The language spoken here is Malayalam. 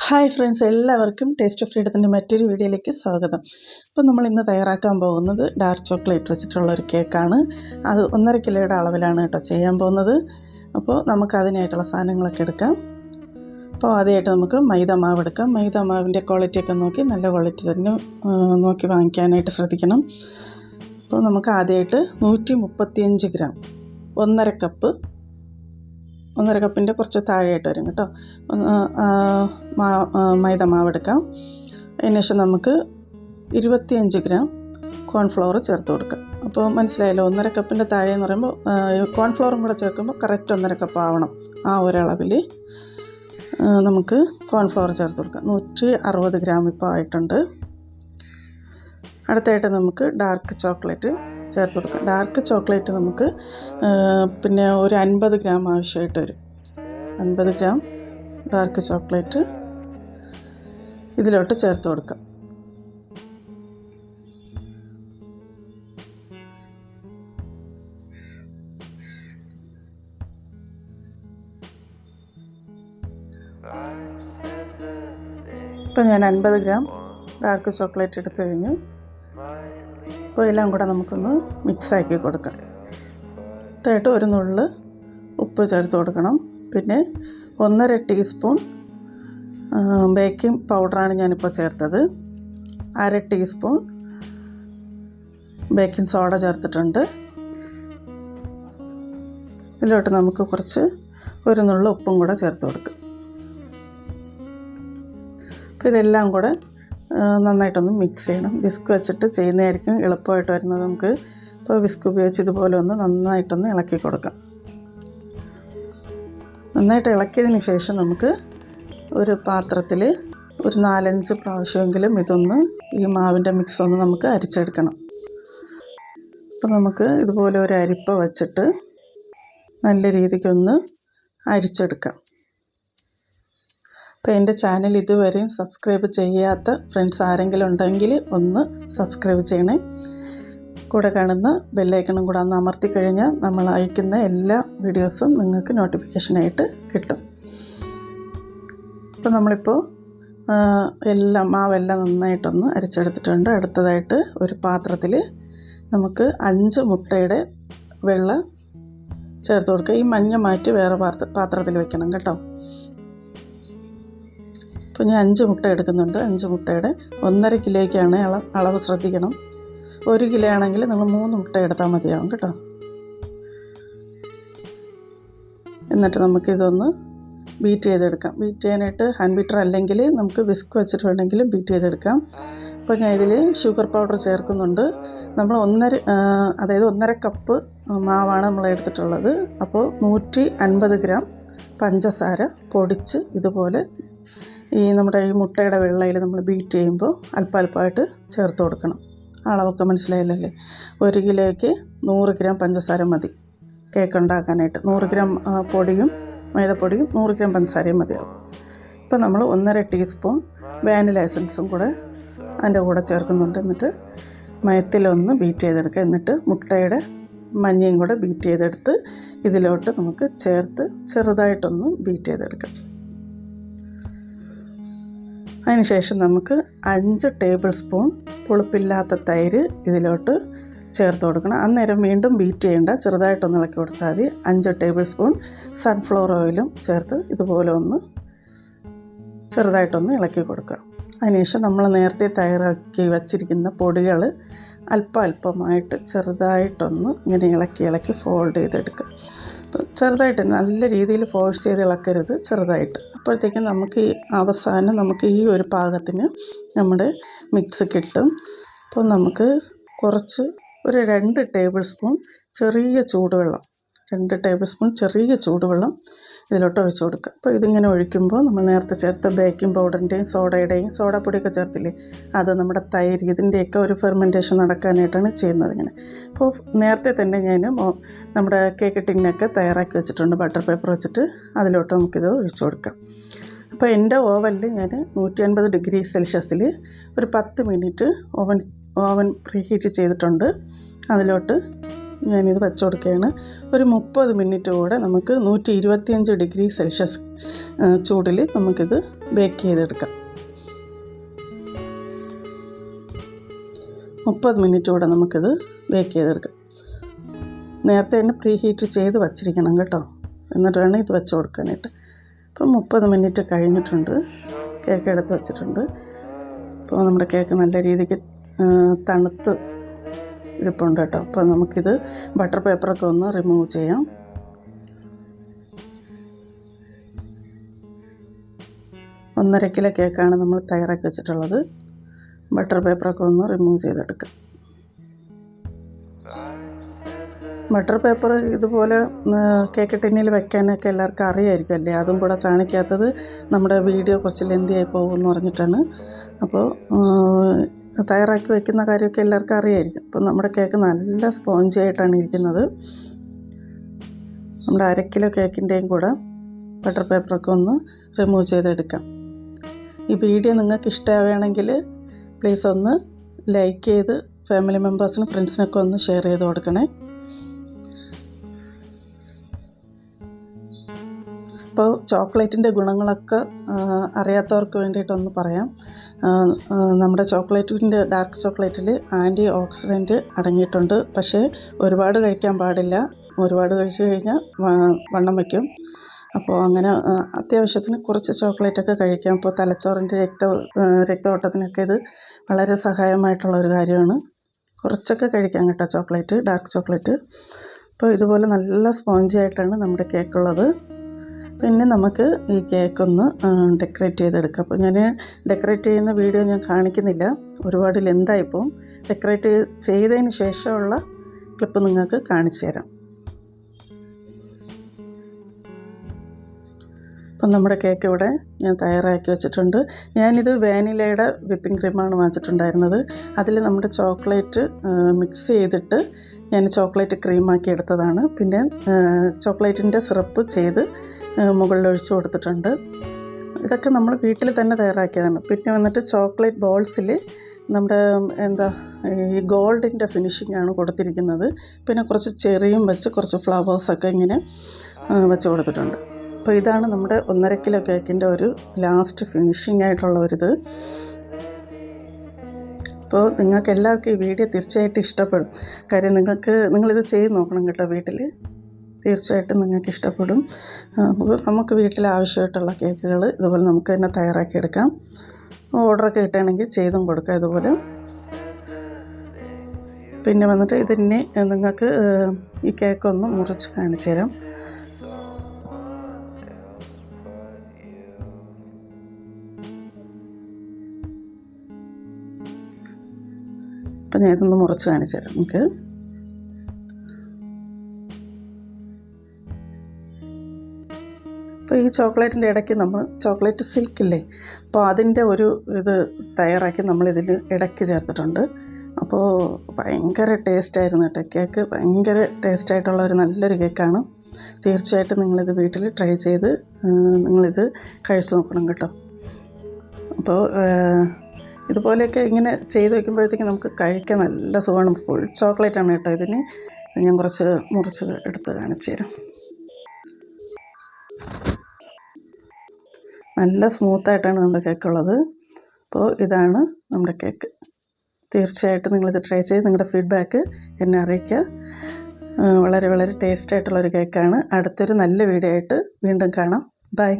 ഹായ് ഫ്രണ്ട്സ്, എല്ലാവർക്കും ടേസ്റ്റ് ഓഫ് ഫ്രീഡത്തിൻ്റെ മറ്റൊരു വീഡിയോയിലേക്ക് സ്വാഗതം. അപ്പോൾ നമ്മൾ ഇന്ന് തയ്യാറാക്കാൻ പോകുന്നത് ഡാർക്ക് ചോക്ലേറ്റ് വെച്ചിട്ടുള്ള ഒരു കേക്കാണ്. അത് 1.5 കിലോയുടെ അളവിലാണ് കേട്ടോ ചെയ്യാൻ പോകുന്നത്. അപ്പോൾ നമുക്ക് അതിനായിട്ടുള്ള സാധനങ്ങളൊക്കെ എടുക്കാം. അപ്പോൾ ആദ്യമായിട്ട് നമുക്ക് മൈദ മാവ് എടുക്കാം. മൈദ മാവിൻ്റെ ക്വാളിറ്റിയൊക്കെ നോക്കി നല്ല ക്വാളിറ്റി തന്നെ നോക്കി വാങ്ങിക്കാനായിട്ട് ശ്രദ്ധിക്കണം. അപ്പോൾ നമുക്ക് ആദ്യമായിട്ട് 135 ഗ്രാം 1.5 കപ്പ് 1.5 കപ്പിൻ്റെ കുറച്ച് താഴെയായിട്ട് വരും കേട്ടോ മൈദ മാവ് എടുക്കാം. അതിന് ശേഷം നമുക്ക് 25 ഗ്രാം കോൺഫ്ലവർ ചേർത്ത് കൊടുക്കാം. അപ്പോൾ മനസ്സിലായല്ലോ, 1.5 കപ്പിൻ്റെ താഴെ എന്ന് പറയുമ്പോൾ കോൺഫ്ലവറും കൂടെ ചേർക്കുമ്പോൾ കറക്റ്റ് 1.5 കപ്പ് ആവണം. ആ ഒരളവിൽ നമുക്ക് കോൺഫ്ലവർ ചേർത്ത് കൊടുക്കാം. 160 ഗ്രാം ഇപ്പോൾ ആയിട്ടുണ്ട്. അടുത്തായിട്ട് നമുക്ക് ഡാർക്ക് ചോക്ലേറ്റ് ചേർത്ത് കൊടുക്കാം. ഡാർക്ക് ചോക്ലേറ്റ് നമുക്ക് പിന്നെ ഒരു 50 ഗ്രാം ആവശ്യമായിട്ട് വരും. 50 ഗ്രാം ഡാർക്ക് ചോക്ലേറ്റ് ഇതിലോട്ട് ചേർത്ത് കൊടുക്കാം. ഇപ്പം ഞാൻ 50 ഗ്രാം ഡാർക്ക് ചോക്ലേറ്റ് എടുത്തു കഴിഞ്ഞു. അപ്പോൾ എല്ലാം കൂടെ നമുക്കൊന്ന് മിക്സാക്കി കൊടുക്കാം. അടുത്തായിട്ട് ഒരു നുള്ള് ഉപ്പ് ചേർത്ത് കൊടുക്കണം. പിന്നെ 1.5 ടീസ്പൂൺ ബേക്കിംഗ് പൗഡറാണ് ഞാനിപ്പോൾ ചേർത്തത്. 1/2 ടീസ്പൂൺ ബേക്കിംഗ് സോഡ ചേർത്തിട്ടുണ്ട്. ഇതിലോട്ട് നമുക്ക് കുറച്ച് ഒരു നുള്ള് ഉപ്പും കൂടെ ചേർത്ത് കൊടുക്കാം. അപ്പോൾ ഇതെല്ലാം കൂടെ നന്നായിട്ടൊന്ന് മിക്സ് ചെയ്യണം. വിസ്ക് വെച്ചിട്ട് ചെയ്യുന്നതായിരിക്കും എളുപ്പമായിട്ട് വരുന്നത് നമുക്ക്. അപ്പോൾ വിസ്ക് ഉപയോഗിച്ച് ഇതുപോലെ ഒന്ന് നന്നായിട്ടൊന്ന് ഇളക്കി കൊടുക്കാം. നന്നായിട്ട് ഇളക്കിയതിന് ശേഷം നമുക്ക് ഒരു പാത്രത്തിൽ ഒരു 4-5 പ്രാവശ്യമെങ്കിലും ഇതൊന്ന് ഈ മാവിൻ്റെ മിക്സ് ഒന്ന് നമുക്ക് അരിച്ചെടുക്കണം. അപ്പോൾ നമുക്ക് ഇതുപോലെ ഒരു അരിപ്പ വച്ചിട്ട് നല്ല രീതിക്കൊന്ന് അരിച്ചെടുക്കാം. അപ്പോൾ എൻ്റെ ചാനൽ ഇതുവരെയും സബ്സ്ക്രൈബ് ചെയ്യാത്ത ഫ്രണ്ട്സ് ആരെങ്കിലും ഉണ്ടെങ്കിൽ ഒന്ന് സബ്സ്ക്രൈബ് ചെയ്യണേ. കൂടെ കാണുന്ന ബെല്ലൈക്കണും കൂടെ ഒന്ന് അമർത്തി കഴിഞ്ഞാൽ നമ്മൾ അയക്കുന്ന എല്ലാ വീഡിയോസും നിങ്ങൾക്ക് നോട്ടിഫിക്കേഷനായിട്ട് കിട്ടും. അപ്പോൾ നമ്മളിപ്പോൾ മാവെല്ലാം നന്നായിട്ടൊന്ന് അരച്ചെടുത്തിട്ടുണ്ട്. അടുത്തതായിട്ട് ഒരു പാത്രത്തിൽ നമുക്ക് 5 മുട്ടയുടെ വെള്ള ചേർത്ത് കൊടുക്കുക. ഈ മഞ്ഞ മാറ്റി വേറെ പാത്രത്തിൽ വെക്കണം കേട്ടോ. അപ്പോൾ ഞാൻ 5 മുട്ട എടുക്കുന്നുണ്ട്. 5 മുട്ടയുടെ 1.5 കിലോയ്ക്കാണ് അളവ് ശ്രദ്ധിക്കണം. 1 കിലോ ആണെങ്കിൽ നമ്മൾ 3 മുട്ട എടുത്താൽ മതിയാവും കേട്ടോ. എന്നിട്ട് നമുക്കിതൊന്ന് ബീറ്റ് ചെയ്തെടുക്കാം. ബീറ്റ് ചെയ്യാനായിട്ട് ഹാൻഡ് ബീറ്റർ അല്ലെങ്കിൽ നമുക്ക് വിസ്ക് വെച്ചിട്ട് വേണമെങ്കിലും ബീറ്റ് ചെയ്തെടുക്കാം. അപ്പോൾ ഞാൻ ഇതിൽ ഷുഗർ പൗഡർ ചേർക്കുന്നുണ്ട്. നമ്മൾ 1.5 കപ്പ് മാവാണ് നമ്മൾ എടുത്തിട്ടുള്ളത്. അപ്പോൾ 150 ഗ്രാം പഞ്ചസാര പൊടിച്ച് ഇതുപോലെ നമ്മുടെ ഈ മുട്ടയുടെ വെള്ളയിൽ നമ്മൾ ബീറ്റ് ചെയ്യുമ്പോൾ അല്പമായിട്ട് ചേർത്ത് കൊടുക്കണം. അളവൊക്കെ മനസ്സിലായില്ലല്ലേ? 1 കിലോയ്ക്ക് 100 ഗ്രാം പഞ്ചസാര മതി കേക്ക് ഉണ്ടാക്കാനായിട്ട്. 100 ഗ്രാം പൊടിയും മൈദപ്പൊടിയും 100 ഗ്രാം പഞ്ചസാരയും മതിയാവും. ഇപ്പോൾ നമ്മൾ 1.5 ടീസ്പൂൺ വാനില എസൻസും കൂടെ അതിൻ്റെ കൂടെ ചേർക്കുന്നുണ്ട്. എന്നിട്ട് മയത്തിലൊന്ന് ബീറ്റ് ചെയ്തെടുക്കുക. എന്നിട്ട് മുട്ടയുടെ മഞ്ഞയും കൂടെ ബീറ്റ് ചെയ്തെടുത്ത് ഇതിലോട്ട് നമുക്ക് ചേർത്ത് ചെറുതായിട്ടൊന്ന് ബീറ്റ് ചെയ്തെടുക്കാം. അതിനുശേഷം നമുക്ക് 5 ടേബിൾ സ്പൂൺ പുളിപ്പില്ലാത്ത തൈര് ഇതിലോട്ട് ചേർത്ത് കൊടുക്കണം. അന്നേരം വീണ്ടും ബീറ്റ് ചെയ്യേണ്ട, ചെറുതായിട്ടൊന്ന് ഇളക്കി കൊടുത്താൽ മതി. 5 ടേബിൾ സ്പൂൺ സൺഫ്ലവർ ഓയിലും ചേർത്ത് ഇതുപോലെ ഒന്ന് ചെറുതായിട്ടൊന്ന് ഇളക്കി കൊടുക്കുക. അതിനുശേഷം നമ്മൾ നേരത്തെ തയ്യാറാക്കി വച്ചിരിക്കുന്ന പൊടികൾ അല്പമായിട്ട് ചെറുതായിട്ടൊന്ന് ഇങ്ങനെ ഇളക്കി ഫോൾഡ് ചെയ്തെടുക്കുക. ചെറുതായിട്ട്, നല്ല രീതിയിൽ ഫോഴ്സ് ചെയ്ത് ഇളക്കരുത്, ചെറുതായിട്ട്. അപ്പോഴത്തേക്കും നമുക്ക് അവസാനം നമുക്ക് ഈ ഒരു പാകത്തിന് നമ്മുടെ മിക്സ് കിട്ടും. അപ്പോൾ നമുക്ക് കുറച്ച് ഒരു 2 ടേബിൾ സ്പൂൺ ചെറിയ ചൂടുവെള്ളം ഇതിലോട്ട് ഒഴിച്ച് കൊടുക്കുക. അപ്പോൾ ഇതിങ്ങനെ ഒഴിക്കുമ്പോൾ നമ്മൾ നേരത്തെ ചേർത്ത ബേക്കിംഗ് പൗഡറിൻ്റെയും സോഡാപ്പൊടിയൊക്കെ ചേർത്തില്ലേ, അത് നമ്മുടെ തൈര് ഇതിൻ്റെയൊക്കെ ഒരു ഫെർമെൻറ്റേഷൻ നടക്കാനായിട്ടാണ് ചെയ്യുന്നത് ഇങ്ങനെ. അപ്പോൾ നേരത്തെ തന്നെ ഞാൻ നമ്മുടെ കേക്ക് ടിന്നൊക്കെ തയ്യാറാക്കി വെച്ചിട്ടുണ്ട്. ബട്ടർ പേപ്പർ വെച്ചിട്ട് അതിലോട്ട് നമുക്കിത് ഒഴിച്ച് കൊടുക്കാം. അപ്പോൾ എൻ്റെ ഓവനിൽ ഞാൻ 150 ഡിഗ്രി സെൽഷ്യസിൽ ഒരു 10 മിനിറ്റ് ഓവൻ പ്രീഹീറ്റ് ചെയ്തിട്ടുണ്ട്. അതിലോട്ട് ഞാനിത് വെച്ച് കൊടുക്കുകയാണ്. ഒരു 30 മിനിറ്റ് കൂടെ നമുക്ക് 125 ഡിഗ്രി സെൽഷ്യസ് ചൂടിൽ നമുക്കിത് ബേക്ക് ചെയ്തെടുക്കാം. 30 മിനിറ്റ് കൂടെ നമുക്കിത് ബേക്ക് ചെയ്തെടുക്കാം. നേരത്തെ തന്നെ പ്രീ ഹീറ്റ് ചെയ്ത് വച്ചിരിക്കണം കേട്ടോ, എന്നിട്ട് വേണം ഇത് വെച്ച് കൊടുക്കാനായിട്ട്. ഇപ്പം 30 മിനിറ്റ് കഴിഞ്ഞിട്ടുണ്ട്. കേക്ക് എടുത്ത് വെച്ചിട്ടുണ്ട്. അപ്പോൾ നമ്മുടെ കേക്ക് നല്ല രീതിക്ക് തണുത്ത് ഇരിപ്പുണ്ട് കേട്ടോ. അപ്പോൾ നമുക്കിത് ബട്ടർ പേപ്പറൊക്കെ ഒന്ന് റിമൂവ് ചെയ്യാം. ഒന്നര കിലോ കേക്കാണ് നമ്മൾ തയ്യാറാക്കി വെച്ചിട്ടുള്ളത്. ബട്ടർ പേപ്പറൊക്കെ ഒന്ന് റിമൂവ് ചെയ്തെടുക്കാം. ബട്ടർ പേപ്പർ ഇതുപോലെ കേക്ക് ടിന്നിൽ വെക്കാനൊക്കെ എല്ലാവർക്കും അറിയായിരിക്കും അല്ലേ. അതും കൂടെ കാണിക്കാത്തത് നമ്മുടെ വീഡിയോ കുറച്ച് ലെന്തി ആയി പോകുമെന്ന് പറഞ്ഞിട്ടാണ്. അപ്പോൾ തയ്യാറാക്കി വയ്ക്കുന്ന കാര്യമൊക്കെ എല്ലാവർക്കും അറിയായിരിക്കും. അപ്പോൾ നമ്മുടെ കേക്ക് നല്ല സ്പോഞ്ചി ആയിട്ടാണ് ഇരിക്കുന്നത്. നമ്മുടെ 1/2 കിലോ കേക്കിൻ്റെയും കൂടെ ബട്ടർ പേപ്പറൊക്കെ ഒന്ന് റിമൂവ് ചെയ്തെടുക്കാം. ഈ വീഡിയോ നിങ്ങൾക്ക് ഇഷ്ടമാവുകയാണെങ്കിൽ പ്ലീസ് ഒന്ന് ലൈക്ക് ചെയ്ത് ഫാമിലി മെമ്പേഴ്സിനും ഫ്രണ്ട്സിനൊക്കെ ഒന്ന് ഷെയർ ചെയ്ത് കൊടുക്കണേ. അപ്പോൾ ചോക്ലേറ്റിൻ്റെ ഗുണങ്ങളൊക്കെ അറിയാത്തവർക്ക് വേണ്ടിയിട്ടൊന്ന് പറയാം. നമ്മുടെ ചോക്ലേറ്റിൻ്റെ ഡാർക്ക് ചോക്ലേറ്റിൽ ആൻറ്റി ഓക്സിഡൻറ്റ് അടങ്ങിയിട്ടുണ്ട്. പക്ഷേ ഒരുപാട് കഴിക്കാൻ പാടില്ല. ഒരുപാട് കഴിച്ചു കഴിഞ്ഞാൽ വണ്ണം വയ്ക്കും. അപ്പോൾ അങ്ങനെ അത്യാവശ്യത്തിന് കുറച്ച് ചോക്ലേറ്റൊക്കെ കഴിക്കാം. അപ്പോൾ തലച്ചോറിൻ്റെ രക്തഓട്ടത്തിനൊക്കെ ഇത് വളരെ സഹായമായിട്ടുള്ളൊരു കാര്യമാണ്. കുറച്ചൊക്കെ കഴിക്കാം കേട്ടോ ചോക്ലേറ്റ്, ഡാർക്ക് ചോക്ലേറ്റ്. അപ്പോൾ ഇതുപോലെ നല്ല സ്പോഞ്ചി ആയിട്ടാണ് നമ്മുടെ കേക്കുള്ളത്. പിന്നെ നമുക്ക് ഈ കേക്കൊന്ന് ഡെക്കറേറ്റ് ചെയ്തെടുക്കാം. അപ്പോൾ ഞാൻ ഡെക്കറേറ്റ് ചെയ്യുന്ന വീഡിയോ ഞാൻ കാണിക്കുന്നില്ല, ഒരുപാട് ലെന്തായിപ്പോൾ. ഡെക്കറേറ്റ് ചെയ്തതിന് ശേഷമുള്ള ക്ലിപ്പ് നിങ്ങൾക്ക് കാണിച്ചു തരാം. അപ്പം നമ്മുടെ കേക്ക് ഇവിടെ ഞാൻ തയ്യാറാക്കി വെച്ചിട്ടുണ്ട്. ഞാനിത് വാനിലയുടെ വിപ്പിംഗ് ക്രീമാണ് വാങ്ങിച്ചിട്ടുണ്ടായിരുന്നത്. അതിൽ നമ്മുടെ ചോക്ലേറ്റ് മിക്സ് ചെയ്തിട്ട് ഞാൻ ചോക്ലേറ്റ് ക്രീമാക്കി എടുത്തതാണ്. പിന്നെ ചോക്ലേറ്റിൻ്റെ സിറപ്പ് ചെയ്ത് മുകളിൽ ഒഴിച്ചു കൊടുത്തിട്ടുണ്ട്. ഇതൊക്കെ നമ്മൾ വീട്ടിൽ തന്നെ തയ്യാറാക്കിയതാണ്. പിന്നെ വന്നിട്ട് ചോക്ലേറ്റ് ബോൾസിൽ നമ്മുടെ ഈ ഗോൾഡിൻ്റെ ഫിനിഷിംഗ് ആണ് കൊടുത്തിരിക്കുന്നത്. പിന്നെ കുറച്ച് ചെറിയും വെച്ച് കുറച്ച് ഫ്ലവേഴ്സൊക്കെ ഇങ്ങനെ വെച്ച് കൊടുത്തിട്ടുണ്ട്. അപ്പോൾ ഇതാണ് നമ്മുടെ 1.5 കിലോ കേക്കിൻ്റെ ഒരു ലാസ്റ്റ് ഫിനിഷിംഗ് ആയിട്ടുള്ള ഒരിത്. അപ്പോൾ നിങ്ങൾക്ക് എല്ലാവർക്കും ഈ വീഡിയോ തീർച്ചയായിട്ടും ഇഷ്ടപ്പെടും. കാര്യം നിങ്ങളിത് ചെയ്ത് നോക്കണം കേട്ടോ വീട്ടിൽ. തീർച്ചയായിട്ടും നിങ്ങൾക്ക് ഇഷ്ടപ്പെടും. നമുക്ക് വീട്ടിൽ ആവശ്യമായിട്ടുള്ള കേക്കുകൾ ഇതുപോലെ നമുക്ക് തന്നെ തയ്യാറാക്കിയെടുക്കാം. ഓർഡറൊക്കെ കിട്ടുകയാണെങ്കിൽ ചെയ്തും കൊടുക്കാം ഇതുപോലെ. പിന്നെ വന്നിട്ട് ഇതിന് നിങ്ങൾക്ക് ഈ കേക്കൊന്ന് മുറിച്ച് കാണിച്ചു തരാം. അപ്പം ഞാൻ ഇതൊന്ന് മുറിച്ച് കാണിച്ചു തരാം നമുക്ക്. അപ്പോൾ ഈ ചോക്ലേറ്റിൻ്റെ ഇടയ്ക്ക് നമ്മൾ ചോക്ലേറ്റ് സിൽക്കില്ലേ, അപ്പോൾ അതിൻ്റെ ഒരു ഇത് തയ്യാറാക്കി നമ്മളിതിൽ ഇടയ്ക്ക് ചേർത്തിട്ടുണ്ട്. അപ്പോൾ ഭയങ്കര ടേസ്റ്റായിരുന്നു കേട്ടോ കേക്ക്. ഭയങ്കര ടേസ്റ്റായിട്ടുള്ള ഒരു നല്ലൊരു കേക്കാണ്. തീർച്ചയായിട്ടും നിങ്ങളിത് വീട്ടിൽ ട്രൈ ചെയ്ത് നിങ്ങളിത് കഴിച്ച് നോക്കണം കേട്ടോ. അപ്പോൾ ഇതുപോലെയൊക്കെ ഇങ്ങനെ ചെയ്ത് വയ്ക്കുമ്പോഴത്തേക്കും നമുക്ക് കഴിക്കാൻ നല്ല സുഖമാണ്. ഫുൾ ചോക്ലേറ്റാണ് കേട്ടോ ഇതിന്. ഞാൻ കുറച്ച് മുറിച്ച് എടുത്ത് കാണിച്ചു തരാം. നല്ല സ്മൂത്തായിട്ടാണ് നമ്മുടെ കേക്കുള്ളത്. അപ്പോൾ ഇതാണ് നമ്മുടെ കേക്ക്. തീർച്ചയായിട്ടും നിങ്ങളിത് ട്രൈ ചെയ്ത് നിങ്ങളുടെ ഫീഡ്ബാക്ക് എന്നെ അറിയിക്കുക. വളരെ വളരെ ടേസ്റ്റായിട്ടുള്ളൊരു കേക്കാണ്. അടുത്തൊരു നല്ല വീഡിയോ ആയിട്ട് വീണ്ടും കാണാം. ബൈ.